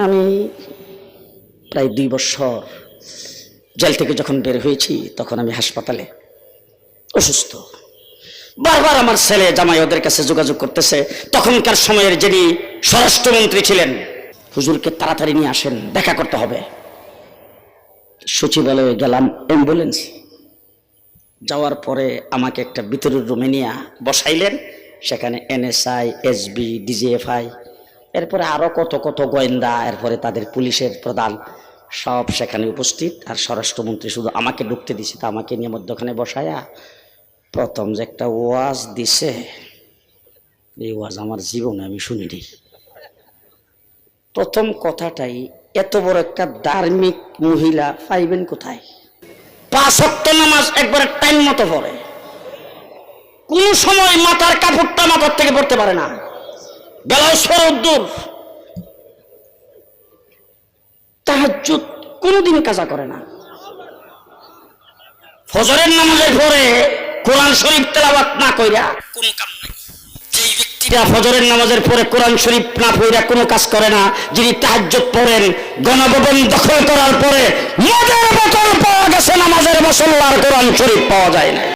আমি প্রায় 2 বছর জেল থেকে যখন বের হয়েছি তখন আমি হাসপাতালে অসুস্থ। বারবার আমার ছেলে জামাই ওদের কাছে যোগাযোগ করতেছে। তখনকার সময়ের যিনি স্বরাষ্ট্রমন্ত্রী ছিলেন, হুজুরকে তাড়াতাড়ি নিয়ে আসেন, দেখা করতে হবে। সচিবালয়ে গেলাম, অ্যাম্বুলেন্স যাওয়ার পরে আমাকে একটা ভিতরের রুমে নিয়ে বসাইলেন। সেখানে NSI, SB, DGFI, এরপরে আরো কত কত গোয়েন্দা, এরপরে তাদের পুলিশের প্রধান সব সেখানে উপস্থিত। আর স্বরাষ্ট্রমন্ত্রী শুধু আমাকে ঢুকতে দিছে, তা আমাকে নিয়ে মধ্যখানে বসায়া প্রথম যে একটা ওয়াজ দিছে, এই ওয়াজ আমার জীবনে আমি শুনিনি। প্রথম কথাটাই, এত বড় একটা ধার্মিক মহিলা পাইবেন কোথায়? 5 ওয়াক্ত নামাজ একবারে টাইম মতো পড়ে, কোন সময় মাথার কাপড়টা মাথার থেকে পড়তে পারে না, ব্লাউজ পরে দূর, তাহাজ্জুদ কোনদিন কাজা করে না, ফজরের নামাজের পরে কোরআন শরীফ তেলাওয়াত না কইরা কোনো কাম নাই। যেই ব্যক্তিরা ফজরের নামাজের পরে কোরআন শরীফ না পড়া কোনো কাজ করে না, যিনি তাহাজ্জুদ পড়েন, গণভবন দখল করার পরে মদের বোতল পাওয়া গেছে, নামাজের মুসল্লার কোরআন শরীফ পাওয়া যায় না।